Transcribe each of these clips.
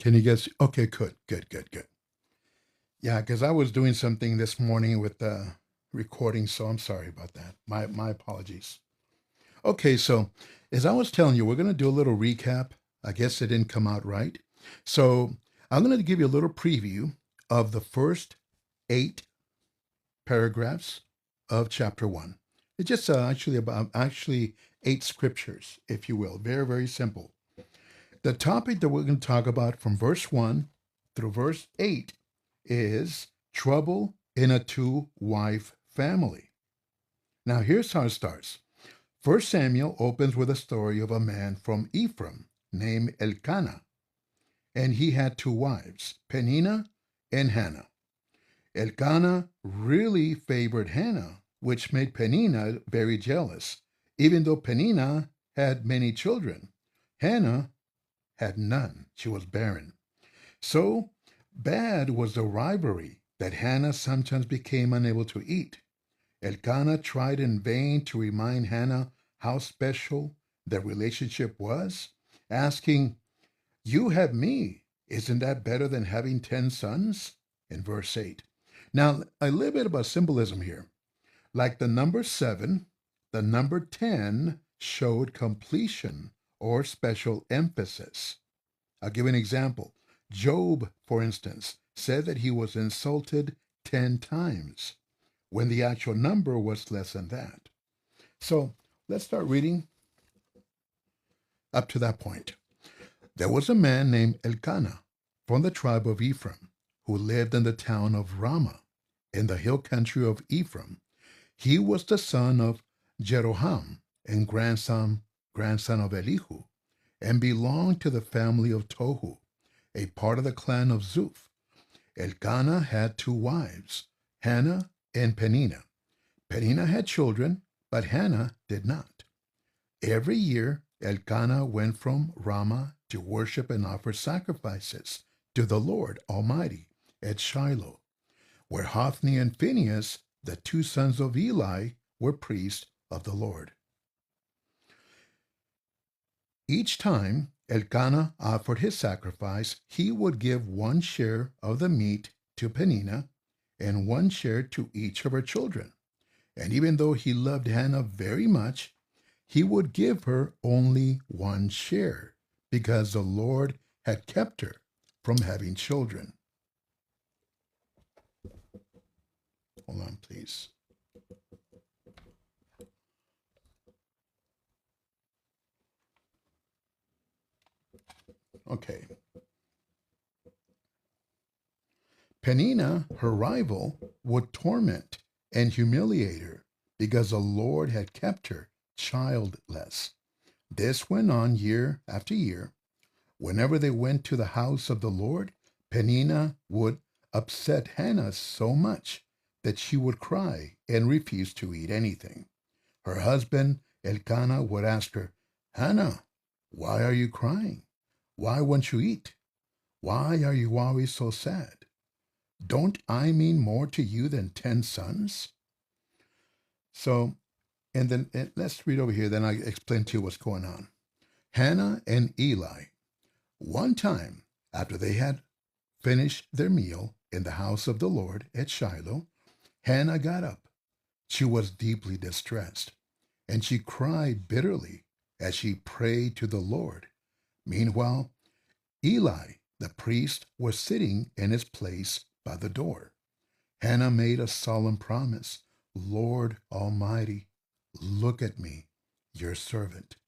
Can you guess? Okay, good, good, good, good. Yeah, because I was doing something this morning with the recording, so I'm sorry about that. My apologies. Okay, so as I was telling you, we're going to do a little recap. I guess it didn't come out right. So I'm going to give you a little preview of the first 8 paragraphs of chapter 1. It's just actually 8 scriptures, if you will. Very, very simple. The topic that we're going to talk about from verse 1 through verse 8 is trouble in a two-wife family. Now, here's how it starts. First Samuel opens with a story of a man from Ephraim named Elkanah, and he had 2 wives, Peninnah and Hannah. Elkanah really favored Hannah, which made Peninnah very jealous. Even though Peninnah had many children, Hannah had none. She was barren. So bad was the rivalry that Hannah sometimes became unable to eat. Elkanah tried in vain to remind Hannah how special their relationship was, asking, "You have me. Isn't that better than having 10 sons?" In verse 8. Now, a little bit about symbolism here. Like the number 7, the number 10 showed completion or special emphasis. I'll give an example. Job, for instance, said that he was insulted 10 times when the actual number was less than that. So let's start reading up to that point. There was a man named Elkanah from the tribe of Ephraim who lived in the town of Ramah in the hill country of Ephraim. He was the son of Jeroham and grandson of Elihu, and belonged to the family of Tohu, a part of the clan of Zuph. Elkanah had 2 wives, Hannah and Peninnah. Peninnah had children, but Hannah did not. Every year, Elkanah went from Ramah to worship and offer sacrifices to the Lord Almighty at Shiloh, where Hophni and Phinehas, the 2 sons of Eli, were priests of the Lord. Each time Elkanah offered his sacrifice, he would give 1 share of the meat to Peninnah and 1 share to each of her children. And even though he loved Hannah very much, he would give her only 1 share because the Lord had kept her from having children. Hold on, please. Okay. Peninnah, her rival, would torment and humiliate her because the Lord had kept her childless. This went on year after year. Whenever they went to the house of the Lord, Peninnah would upset Hannah so much that she would cry and refuse to eat anything. Her husband, Elkanah, would ask her, "Hannah, why are you crying? Why won't you eat? Why are you always so sad? Don't I mean more to you than 10 sons?" So, and then let's read over here, then I explain to you what's going on. Hannah and Eli. One time, after they had finished their meal in the house of the Lord at Shiloh, Hannah got up. She was deeply distressed, and she cried bitterly as she prayed to the Lord. Meanwhile, Eli, the priest, was sitting in his place by the door. Hannah made a solemn promise. "Lord Almighty, look at me, your servant.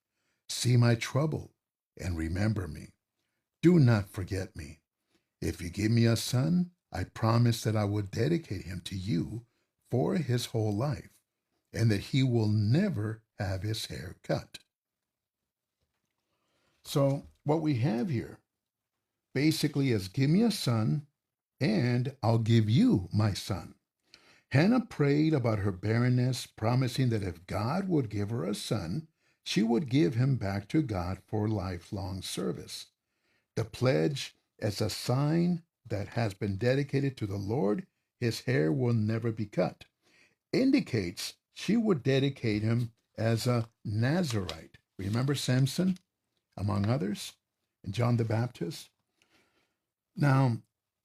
See my trouble and remember me. Do not forget me. If you give me a son, I promise that I will dedicate him to you for his whole life, and that he will never have his hair cut." So, what we have here basically is, give me a son, and I'll give you my son. Hannah prayed about her barrenness, promising that if God would give her a son, she would give him back to God for lifelong service. The pledge as a sign that has been dedicated to the Lord, his hair will never be cut, indicates she would dedicate him as a Nazarite. Remember Samson, among others, and John the Baptist? Now,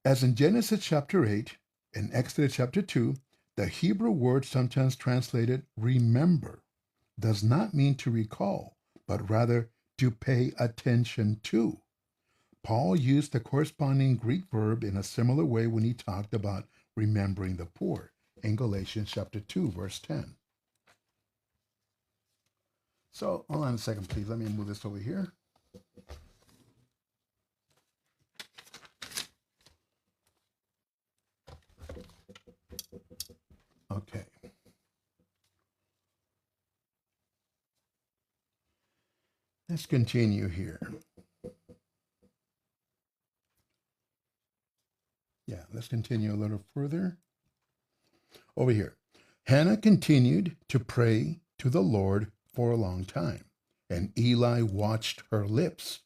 as in Genesis chapter 8 and Exodus chapter 2, the Hebrew word sometimes translated remember does not mean to recall, but rather to pay attention to. Paul used the corresponding Greek verb in a similar way when he talked about remembering the poor in Galatians chapter 2, verse 10. So, hold on a second, please. Let me move this over here. Okay. Let's continue here. Yeah, let's continue a little further. Over here. Hannah continued to pray to the Lord for a long time, and Eli watched her lips.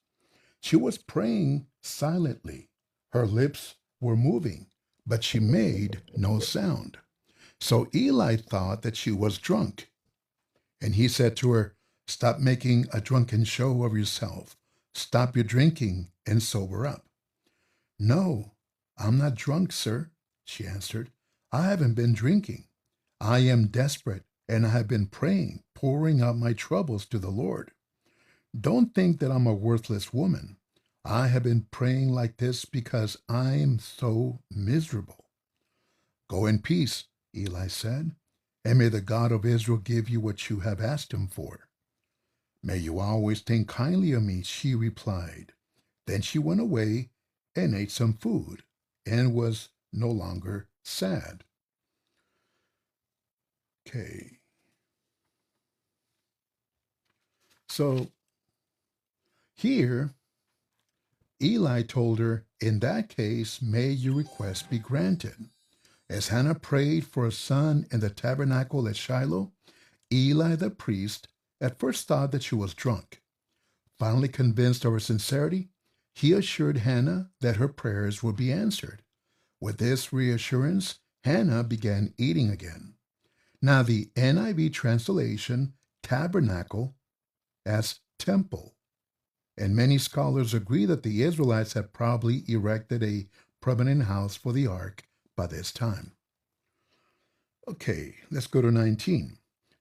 She was praying silently. Her lips were moving, but she made no sound. So Eli thought that she was drunk, and he said to her, "Stop making a drunken show of yourself. Stop your drinking and sober up." "No, I'm not drunk, sir," she answered. "I haven't been drinking. I am desperate, and I have been praying, pouring out my troubles to the Lord. Don't think that I'm a worthless woman. I have been praying like this because I'm so miserable." "Go in peace," Eli said, "and may the God of Israel give you what you have asked him for." "May you always think kindly of me," she replied. Then she went away and ate some food and was no longer sad. Okay. So here, Eli told her, "In that case, may your request be granted." As Hannah prayed for a son in the tabernacle at Shiloh, Eli the priest at first thought that she was drunk. Finally convinced of her sincerity, he assured Hannah that her prayers would be answered. With this reassurance, Hannah began eating again. Now, the NIV translation tabernacle as temple, and many scholars agree that the Israelites had probably erected a permanent house for the ark by this time. Okay, let's go to 19.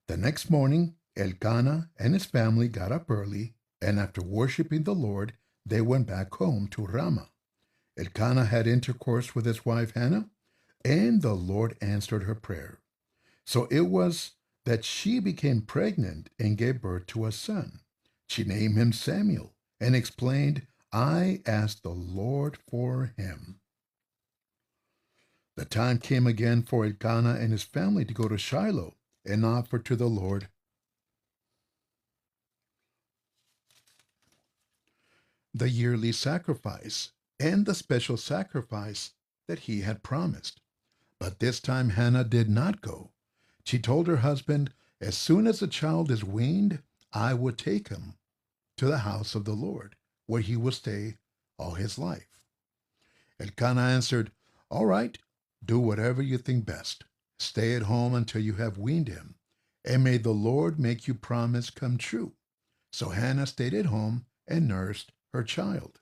The next morning, Elkanah and his family got up early, and after worshiping the Lord, they went back home to Ramah. Elkanah had intercourse with his wife Hannah, and the Lord answered her prayer. So it was that she became pregnant and gave birth to a son. She named him Samuel and explained, "I asked the Lord for him." The time came again for Elkanah and his family to go to Shiloh and offer to the Lord the yearly sacrifice and the special sacrifice that he had promised. But this time Hannah did not go. She told her husband, "As soon as the child is weaned, I will take him to the house of the Lord, where he will stay all his life." Elkanah answered, "All right, do whatever you think best. Stay at home until you have weaned him, and may the Lord make your promise come true." So Hannah stayed at home and nursed her child.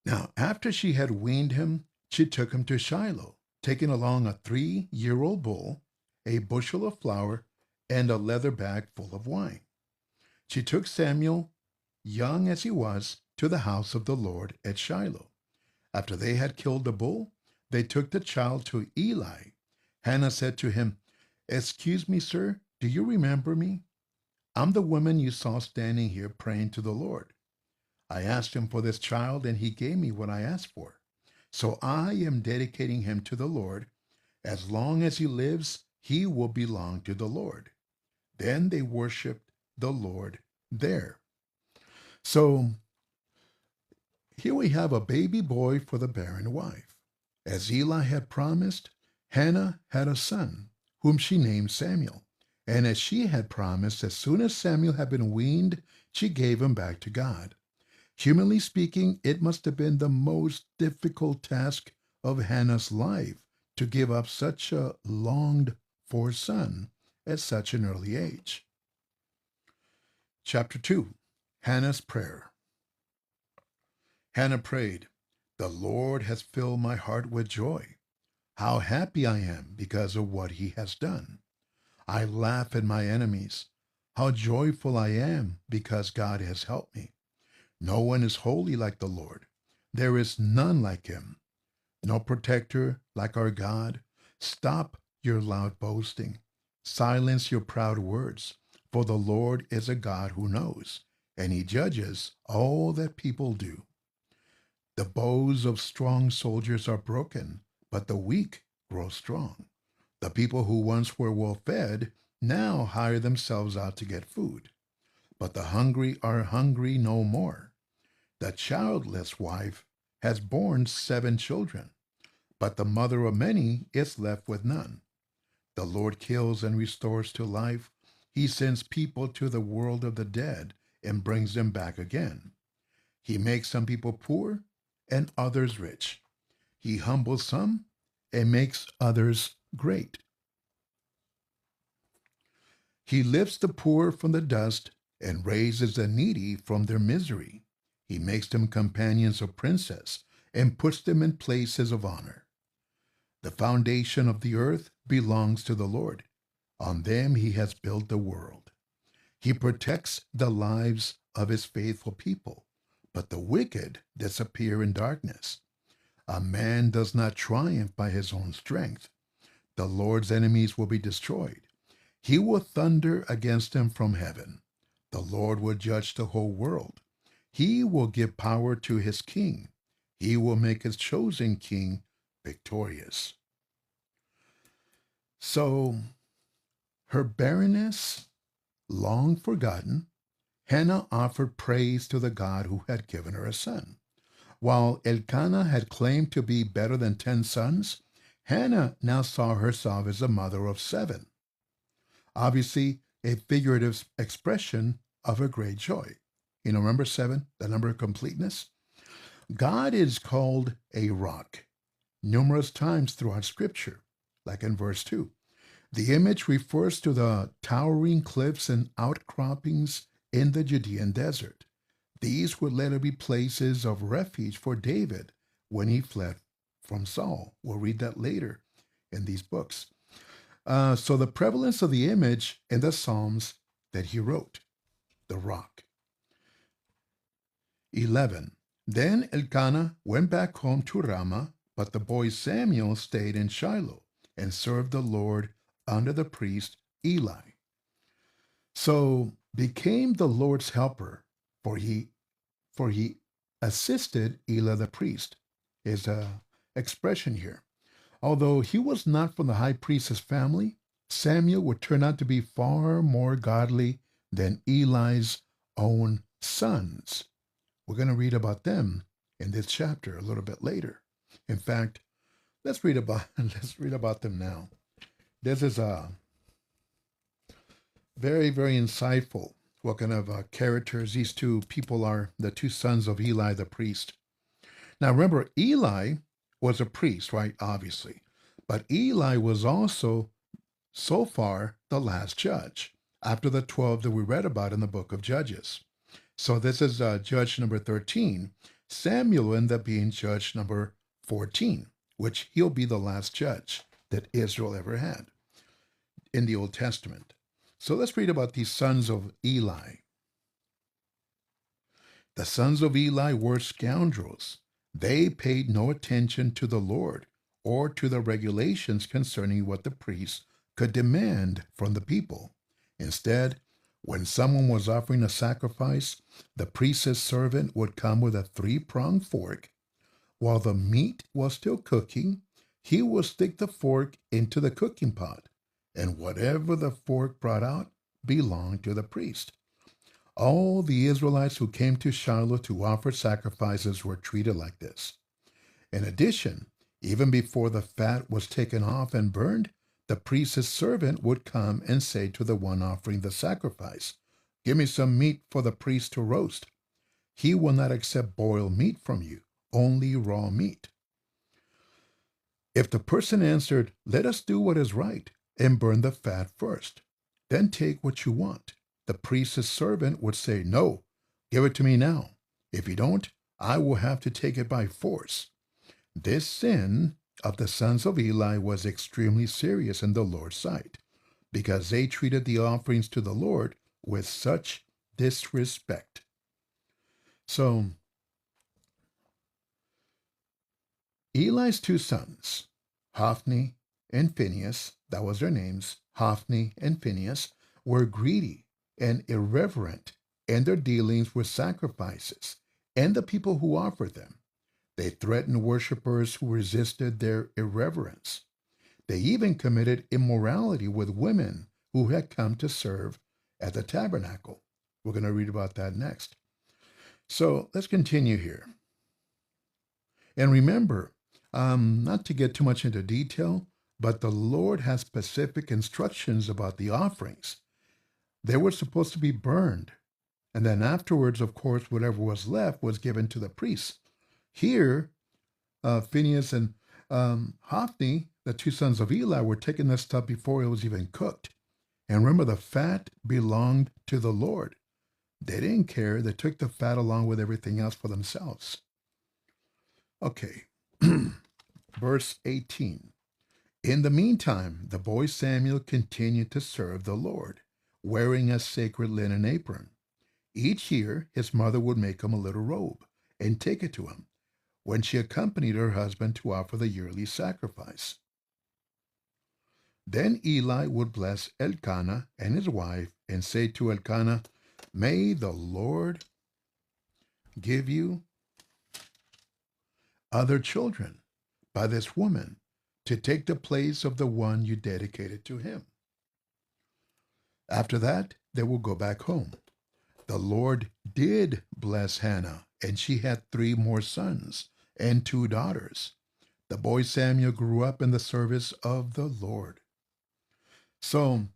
Now, after she had weaned him, she took him to Shiloh, taking along a 3-year-old bull, a bushel of flour, and a leather bag full of wine. She took Samuel, young as he was, to the house of the Lord at Shiloh. After they had killed the bull, they took the child to Eli. Hannah said to him, "Excuse me, sir, do you remember me? I'm the woman you saw standing here praying to the Lord. I asked him for this child, and he gave me what I asked for. So I am dedicating him to the Lord. As long as he lives, he will belong to the Lord." Then they worshiped the Lord there. So here we have a baby boy for the barren wife. As Eli had promised, Hannah had a son, whom she named Samuel. And as she had promised, as soon as Samuel had been weaned, she gave him back to God. Humanly speaking, it must have been the most difficult task of Hannah's life to give up such a longed-for son at such an early age. Chapter 2, Hannah's Prayer. Hannah prayed, The Lord has filled my heart with joy. How happy I am because of what he has done. I laugh at my enemies. How joyful I am because God has helped me. No one is holy like the Lord. There is none like him. No protector like our God. Stop your loud boasting. Silence your proud words. For the Lord is a God who knows, and he judges all that people do. The bows of strong soldiers are broken, but the weak grow strong. The people who once were well fed now hire themselves out to get food. But the hungry are hungry no more. The childless wife has borne 7 children, but the mother of many is left with none. The Lord kills and restores to life. He sends people to the world of the dead and brings them back again. He makes some people poor and others rich. He humbles some and makes others great. He lifts the poor from the dust and raises the needy from their misery. He makes them companions of princes and puts them in places of honor. The foundation of the earth belongs to the Lord. On them he has built the world. He protects the lives of his faithful people, but the wicked disappear in darkness. A man does not triumph by his own strength. The Lord's enemies will be destroyed. He will thunder against them from heaven. The Lord will judge the whole world. He will give power to his king. He will make his chosen king victorious. So, her barrenness long forgotten, Hannah offered praise to the God who had given her a son. While Elkanah had claimed to be better than 10 sons, Hannah now saw herself as a mother of 7. Obviously, a figurative expression of her great joy. Remember 7, the number of completeness? God is called a rock numerous times throughout Scripture, like in verse 2. The image refers to the towering cliffs and outcroppings in the Judean desert. These would later be places of refuge for David when he fled from Saul. We'll read that later in these books. So the prevalence of the image in the Psalms that he wrote, the rock. 11. Then Elkanah went back home to Ramah, but the boy Samuel stayed in Shiloh and served the Lord under the priest Eli. So became the Lord's helper, for he assisted Eli the priest, is a expression here. Although he was not from the high priest's family, Samuel would turn out to be far more godly than Eli's own sons. We're going to read about them in this chapter a little bit later. In fact, let's read about them now. This is a very, very insightful what kind of characters these 2 people are, the 2 sons of Eli the priest. Now remember, Eli was a priest, right? Obviously. But Eli was also, so far, the last judge, after the 12 that we read about in the book of Judges. So this is judge number 13. Samuel will end up being judge number 14, which he'll be the last judge that Israel ever had in the Old Testament. So let's read about these sons of Eli. The sons of Eli were scoundrels. They paid no attention to the Lord or to the regulations concerning what the priests could demand from the people. Instead, when someone was offering a sacrifice, the priest's servant would come with a 3-pronged fork. While the meat was still cooking, he would stick the fork into the cooking pot, and whatever the fork brought out belonged to the priest. All the Israelites who came to Shiloh to offer sacrifices were treated like this. In addition, even before the fat was taken off and burned, the priest's servant would come and say to the one offering the sacrifice, "Give me some meat for the priest to roast." He will not accept boiled meat from you, only raw meat. If the person answered, "Let us do what is right and burn the fat first, then take what you want," the priest's servant would say, "No, give it to me now. If you don't, I will have to take it by force. This sin of the sons of Eli was extremely serious in the Lord's sight because they treated the offerings to the Lord with such disrespect. So, Eli's two sons, Hophni and Phinehas, that was their names, Hophni and Phinehas, were greedy and irreverent in their dealings with sacrifices and the people who offered them. They threatened worshippers who resisted their irreverence. They even committed immorality with women who had come to serve at the tabernacle. We're going to read about that next. So let's continue here. And remember, not to get too much into detail, but the Lord has specific instructions about the offerings. They were supposed to be burned. And then afterwards, of course, whatever was left was given to the priests. Here, Phinehas and Hophni, the two sons of Eli, were taking this stuff before it was even cooked. And remember, the fat belonged to the Lord. They didn't care. They took the fat along with everything else for themselves. Okay, verse 18. In the meantime, the boy Samuel continued to serve the Lord, wearing a sacred linen apron. Each year, his mother would make him a little robe and take it to him when she accompanied her husband to offer the yearly sacrifice. Then Eli would bless Elkanah and his wife and say to Elkanah, "May the Lord give you other children by this woman to take the place of the one you dedicated to him." After that, they will go back home. The Lord did bless Hannah, and she had 3 more sons and 2 daughters. The boy Samuel grew up in the service of the Lord. So,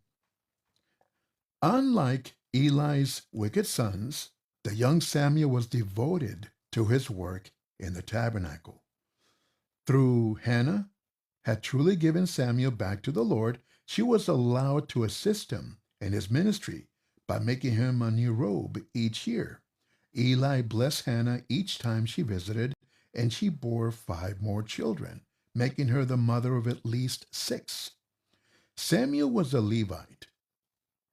unlike Eli's wicked sons, the young Samuel was devoted to his work in the tabernacle. Through Hannah had truly given Samuel back to the Lord, she was allowed to assist him in his ministry by making him a new robe each year. Eli blessed Hannah each time she visited, and she bore 5 more children, making her the mother of at least 6. Samuel was a Levite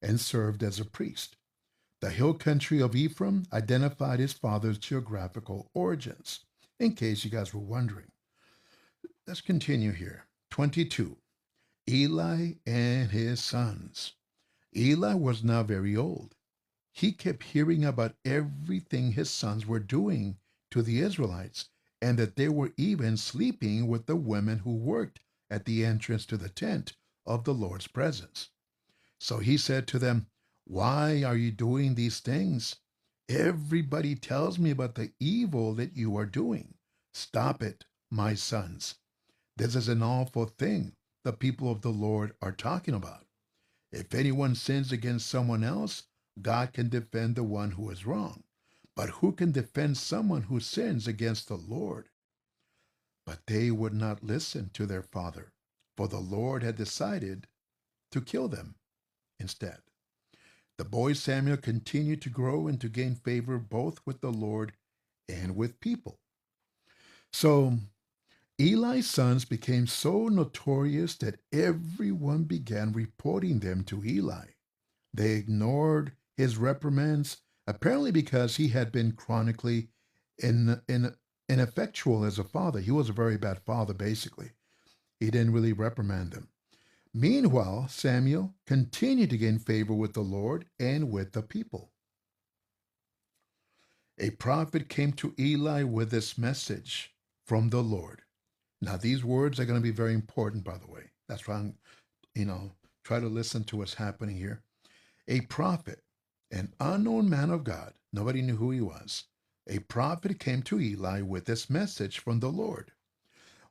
and served as a priest. The hill country of Ephraim identified his father's geographical origins, in case you guys were wondering. Let's continue here. 22. Eli and his sons. Eli was now very old. He kept hearing about everything his sons were doing to the Israelites, and that they were even sleeping with the women who worked at the entrance to the tent of the Lord's presence. So he said to them, "Why are you doing these things? Everybody tells me about the evil that you are doing. Stop it, my sons. This is an awful thing the people of the Lord are talking about. If anyone sins against someone else, God can defend the one who is wrong. But who can defend someone who sins against the Lord?" But they would not listen to their father, for the Lord had decided to kill them instead. The boy Samuel continued to grow and to gain favor both with the Lord and with people. So Eli's sons became so notorious that everyone began reporting them to Eli. They ignored his reprimands, apparently because he had been chronically ineffectual as a father. He was a very bad father, basically. He didn't really reprimand them. Meanwhile, Samuel continued to gain favor with the Lord and with the people. A prophet came to Eli with this message from the Lord. Now, these words are going to be very important, by the way. That's why I'm, try to listen to what's happening here. A prophet, an unknown man of God, nobody knew who he was. A prophet came to Eli with this message from the Lord.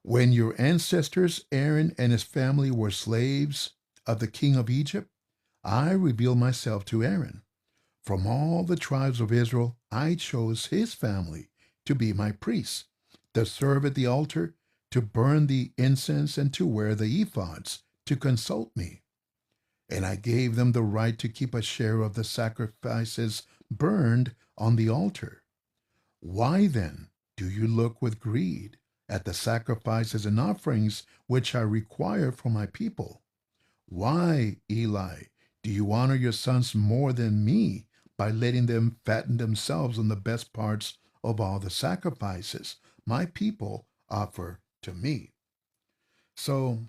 When your ancestors, Aaron and his family, were slaves of the king of Egypt, I revealed myself to Aaron. From all the tribes of Israel, I chose his family to be my priests, to serve at the altar, to burn the incense, and to wear the ephods, to consult me. And I gave them the right to keep a share of the sacrifices burned on the altar. Why then Do you look with greed at the sacrifices and offerings which I require for my people? Why, Eli, do you honor your sons more than me by letting them fatten themselves on the best parts of all the sacrifices my people offer to me? So,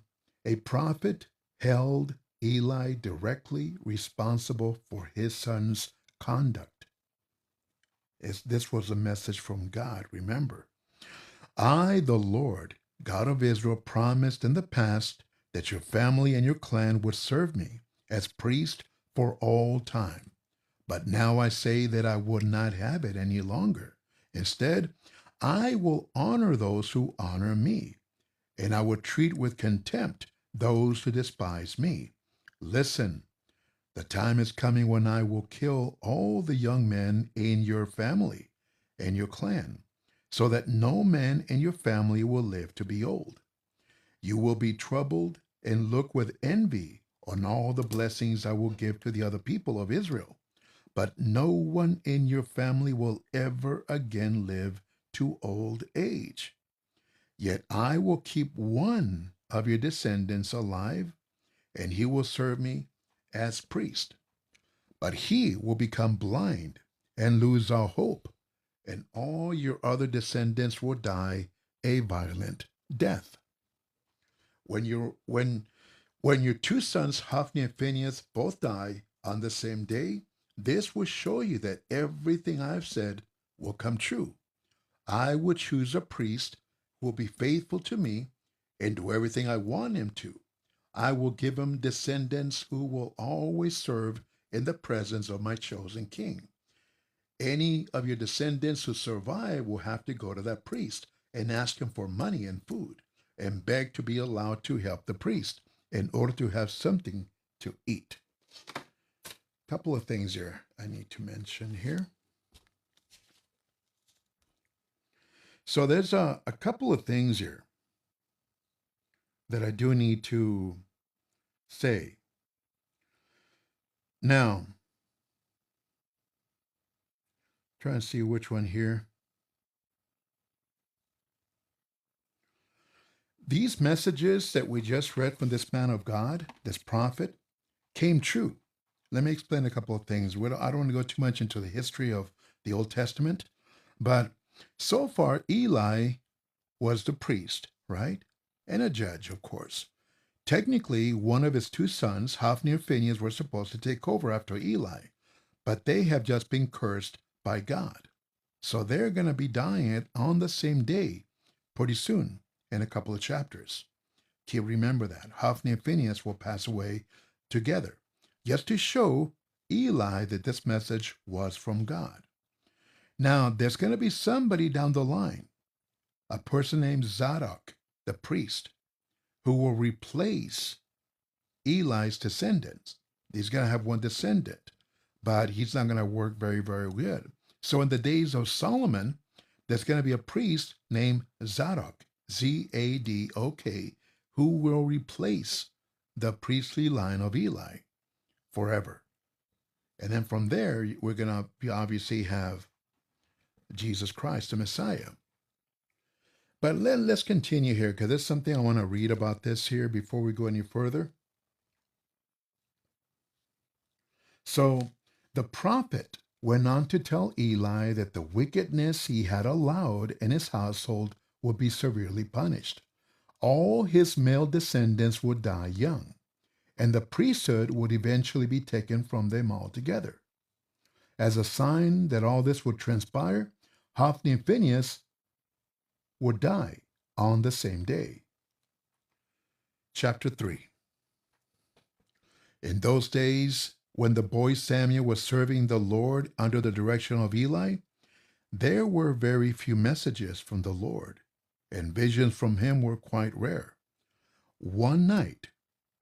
a prophet held Eli directly responsible for his son's conduct. This was a message from God, remember. I, the Lord, God of Israel, promised in the past that your family and your clan would serve me as priest for all time. But now I say that I would not have it any longer. Instead, I will honor those who honor me, and I will treat with contempt those who despise me. Listen, the time is coming when I will kill all the young men in your family and your clan, so that no man in your family will live to be old. You will be troubled and look with envy on all the blessings I will give to the other people of Israel, but no one in your family will ever again live to old age. Yet I will keep one of your descendants alive, and he will serve me as priest. But he will become blind and lose all hope, and all your other descendants will die a violent death. When your two sons Hophni and Phinehas both die on the same day, this will show you that everything I've said will come true. I will choose a priest who will be faithful to me and do everything I want him to. I will give him descendants who will always serve in the presence of my chosen king. Any of your descendants who survive will have to go to that priest and ask him for money and food and beg to be allowed to help the priest in order to have something to eat. A couple of things here I need to mention here. So there's a couple of things here that I do need to say. Now, trying to see which one here. These messages that we just read from this man of God, this prophet, came true. Let me explain a couple of things. I don't want to go too much into the history of the Old Testament, but so far, Eli was the priest, right? And a judge, of course. Technically, one of his two sons, Hophni and Phinehas, were supposed to take over after Eli, but they have just been cursed by God. So they're going to be dying on the same day pretty soon in a couple of chapters. Keep remember that. Hophni and Phinehas will pass away together, just to show Eli that this message was from God. Now, there's going to be somebody down the line, a person named Zadok, the priest, who will replace Eli's descendants. He's going to have one descendant, but he's not going to work very, very good. So in the days of Solomon, there's going to be a priest named Zadok, Zadok, who will replace the priestly line of Eli forever. And then from there, we're going to obviously have Jesus Christ, the Messiah. But let's continue here, because there's something I want to read about this here before we go any further. So the prophet went on to tell Eli that the wickedness he had allowed in his household would be severely punished. All his male descendants would die young, and the priesthood would eventually be taken from them altogether. As a sign that all this would transpire, Hophni and Phinehas would die on the same day. Chapter 3. In those days, when the boy Samuel was serving the Lord under the direction of Eli, there were very few messages from the Lord, and visions from him were quite rare. One night,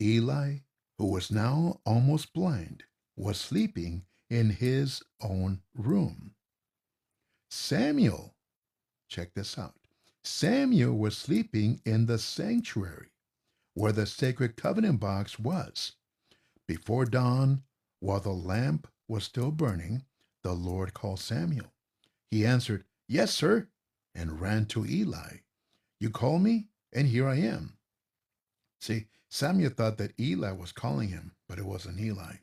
Eli, who was now almost blind, was sleeping in his own room. Samuel, check this out, Samuel was sleeping in the sanctuary, where the sacred covenant box was. Before dawn, while the lamp was still burning, the Lord called Samuel. He answered, "Yes, sir." and ran to Eli. You call me, and here I am. See, Samuel thought that Eli was calling him, but it wasn't Eli.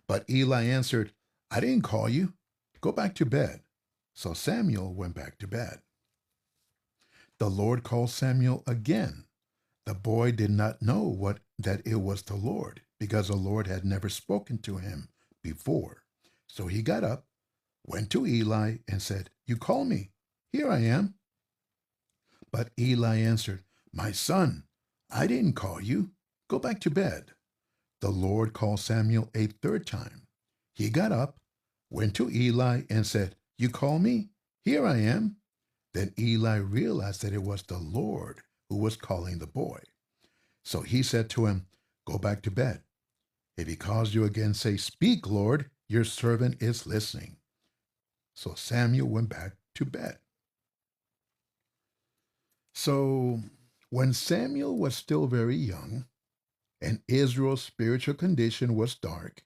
But Eli answered, I didn't call you. Go back to bed. So Samuel went back to bed. The Lord called Samuel again. The boy did not know that it was the Lord, because the Lord had never spoken to him before. So he got up, went to Eli, and said, You call me. Here I am. But Eli answered, My son, I didn't call you. Go back to bed. The Lord called Samuel a third time. He got up, went to Eli, and said, You call me? Here I am. Then Eli realized that it was the Lord who was calling the boy. So he said to him, Go back to bed. If he calls you again, say, Speak, Lord, your servant is listening. So Samuel went back to bed. So when Samuel was still very young and Israel's spiritual condition was dark,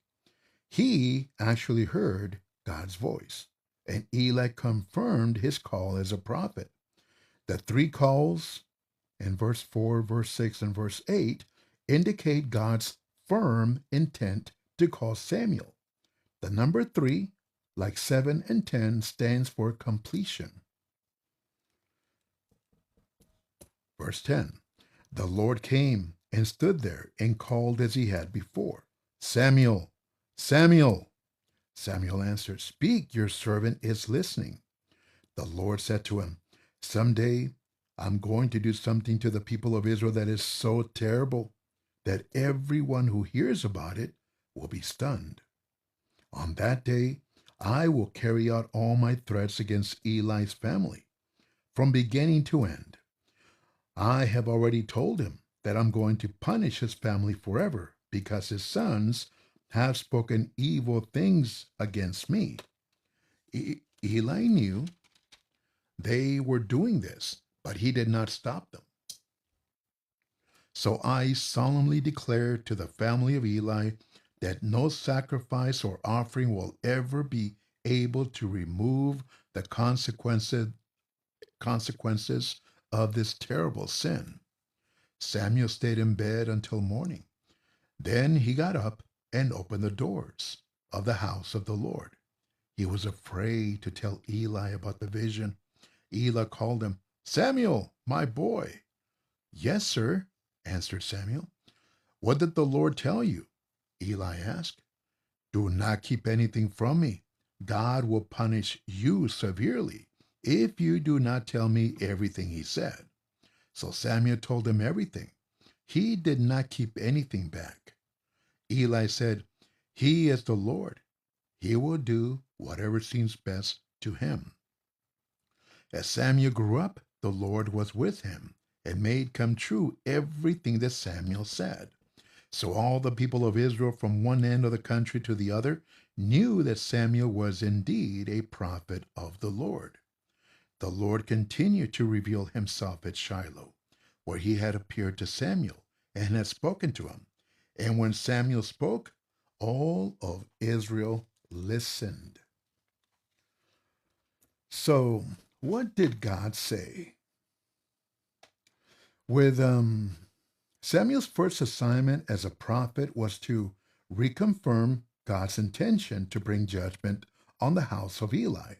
he actually heard God's voice. And Eli confirmed his call as a prophet. The three calls in verse 4, verse 6, and verse 8 indicate God's firm intent to call Samuel. The number 3, like 7 and 10, stands for completion. Verse 10, the Lord came and stood there and called as he had before, Samuel, Samuel. Samuel answered, Speak, your servant is listening. The Lord said to him, Someday I'm going to do something to the people of Israel that is so terrible that everyone who hears about it will be stunned. On that day, I will carry out all my threats against Eli's family, from beginning to end. I have already told him that I'm going to punish his family forever because his sons have spoken evil things against me. Eli knew they were doing this, but he did not stop them. So I solemnly declare to the family of Eli that no sacrifice or offering will ever be able to remove the consequences of this terrible sin. Samuel stayed in bed until morning. Then he got up and opened the doors of the house of the Lord. He was afraid to tell Eli about the vision. Eli called him, Samuel, my boy. Yes, sir, answered Samuel. What did the Lord tell you? Eli asked. Do not keep anything from me. God will punish you severely if you do not tell me everything he said. So Samuel told him everything. He did not keep anything back. Eli said, He is the Lord. He will do whatever seems best to him. As Samuel grew up, the Lord was with him and made come true everything that Samuel said. So all the people of Israel from one end of the country to the other knew that Samuel was indeed a prophet of the Lord. The Lord continued to reveal himself at Shiloh, where he had appeared to Samuel and had spoken to him. And when Samuel spoke, all of Israel listened. So, what did God say? With Samuel's first assignment as a prophet was to reconfirm God's intention to bring judgment on the house of Eli.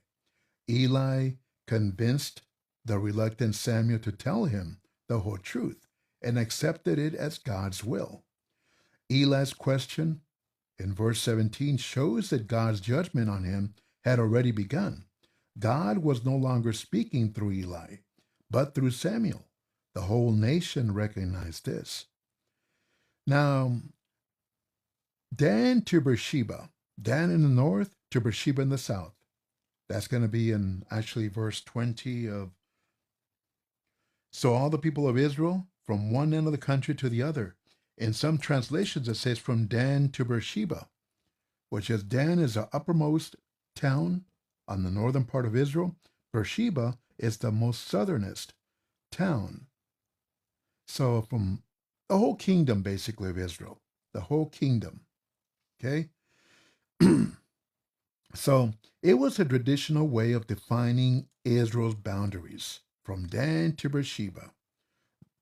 Eli convinced the reluctant Samuel to tell him the whole truth and accepted it as God's will. Eli's question in verse 17 shows that God's judgment on him had already begun. God was no longer speaking through Eli, but through Samuel. The whole nation recognized this. Now, Dan to Beersheba, Dan in the north to Beersheba in the south. That's going to be in actually verse 20 of. So all the people of Israel from one end of the country to the other. In some translations, it says from Dan to Beersheba, which is Dan is the uppermost town on the northern part of Israel. Beersheba is the most southernest town. So from the whole kingdom, basically, of Israel, the whole kingdom. Okay. So it was a traditional way of defining Israel's boundaries from Dan to Beersheba.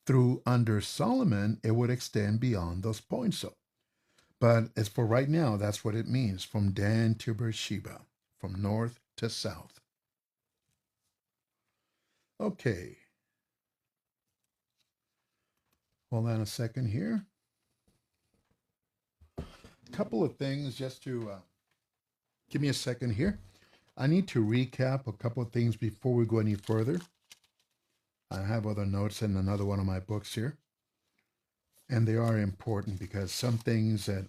Through under Solomon, it would extend beyond those points. So, but as for right now, that's what it means from Dan to Beersheba, from north to south. Okay, hold on a second here. A couple of things just to give me a second here. I need to recap a couple of things before we go any further. I have other notes in another one of my books here, and they are important because some things that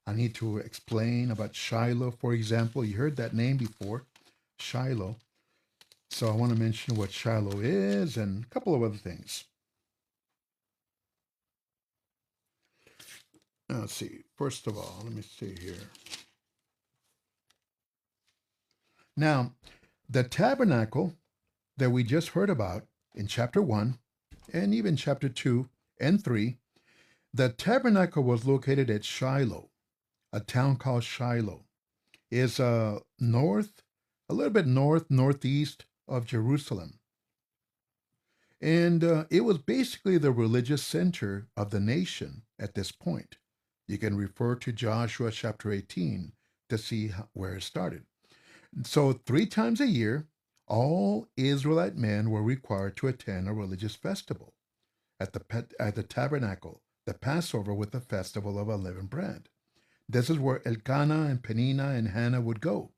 I need to explain about Shiloh, for example, you heard that name before, Shiloh. So I want to mention what Shiloh is and a couple of other things. Let's see. First of all, let me see here. Now, the tabernacle that we just heard about in chapter 1 and even chapter 2 and 3, the tabernacle was located at Shiloh, a town called Shiloh. Is north, a little bit northeast of Jerusalem. And it was basically the religious center of the nation at this point. You can refer to Joshua chapter 18 to see where it started. So, 3 times a year, all Israelite men were required to attend a religious festival at the tabernacle, the Passover with the festival of unleavened bread. This is where Elkanah and Peninnah and Hannah would go.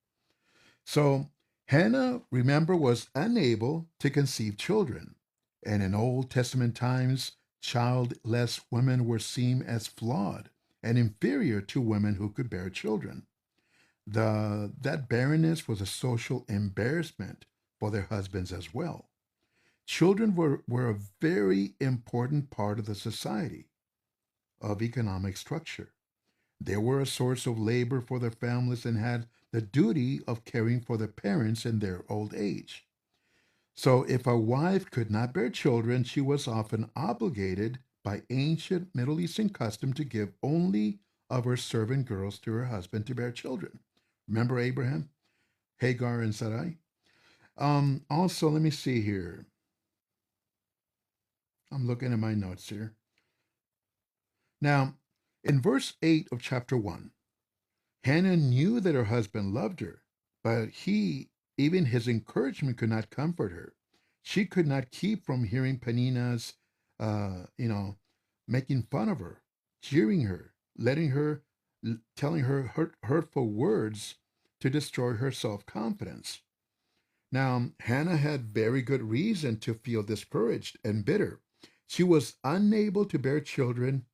So, Hannah, remember, was unable to conceive children. And in Old Testament times, childless women were seen as flawed and inferior to women who could bear children. That barrenness was a social embarrassment for their husbands as well. Children were a very important part of the society, of economic structure. They were a source of labor for their families and had the duty of caring for their parents in their old age. So, if a wife could not bear children, she was often obligated by ancient Middle Eastern custom to give only of her servant girls to her husband to bear children. Remember Abraham, Hagar, and Sarai? Also, let me see here. I'm looking at my notes here. Now, in verse 8 of chapter 1, Hannah knew that her husband loved her, but even his encouragement could not comfort her. She could not keep from hearing Peninnah's, uh, you know, making fun of her, jeering her, telling her hurtful words to destroy her self-confidence. Now, Hannah had very good reason to feel discouraged and bitter. She was unable to bear children,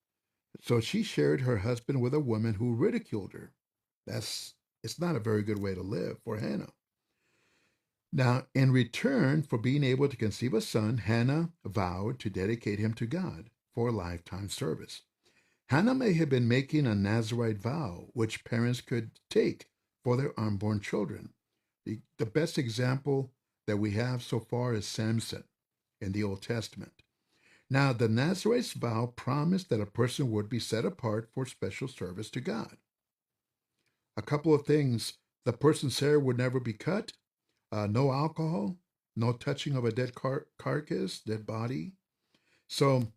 so she shared her husband with a woman who ridiculed her. It's not a very good way to live for Hannah. Now, in return for being able to conceive a son, Hannah vowed to dedicate him to God for a lifetime service. Hannah may have been making a Nazarite vow, which parents could take for their unborn children. The best example that we have so far is Samson in the Old Testament. Now, the Nazarite's vow promised that a person would be set apart for special service to God. A couple of things: the person's hair would never be cut, no alcohol, no touching of a dead carcass, dead body. So,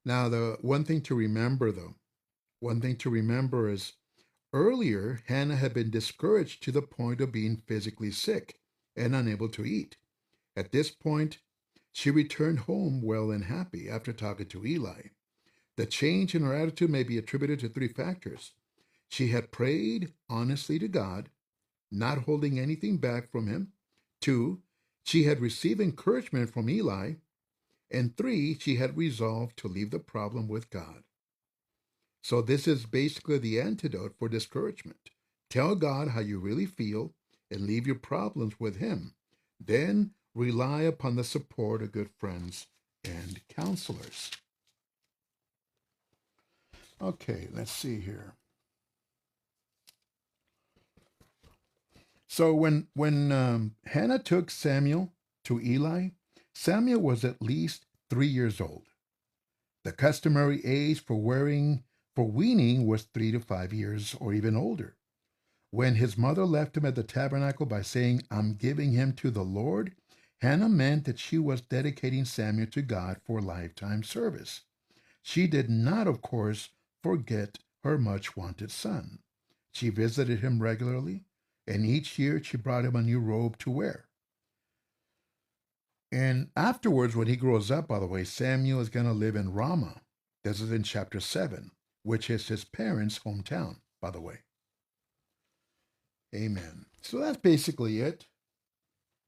now the one thing to remember, though, one thing to remember is earlier, Hannah had been discouraged to the point of being physically sick and unable to eat. At this point, she returned home well and happy after talking to Eli. The change in her attitude may be attributed to 3 factors. She had prayed honestly to God, not holding anything back from him. 2, she had received encouragement from Eli. And 3, she had resolved to leave the problem with God. So this is basically the antidote for discouragement. Tell God how you really feel and leave your problems with him. Then rely upon the support of good friends and counselors. Okay, let's see here. So when Hannah took Samuel to Eli, Samuel was at least 3 years old. The customary age for weaning was 3 to 5 years or even older. When his mother left him at the tabernacle by saying, I'm giving him to the Lord, Hannah meant that she was dedicating Samuel to God for lifetime service. She did not, of course, forget her much wanted son. She visited him regularly, and each year she brought him a new robe to wear. And afterwards, when he grows up, by the way, Samuel is going to live in Ramah. This is in chapter 7, which is his parents' hometown, by the way. Amen. So that's basically it.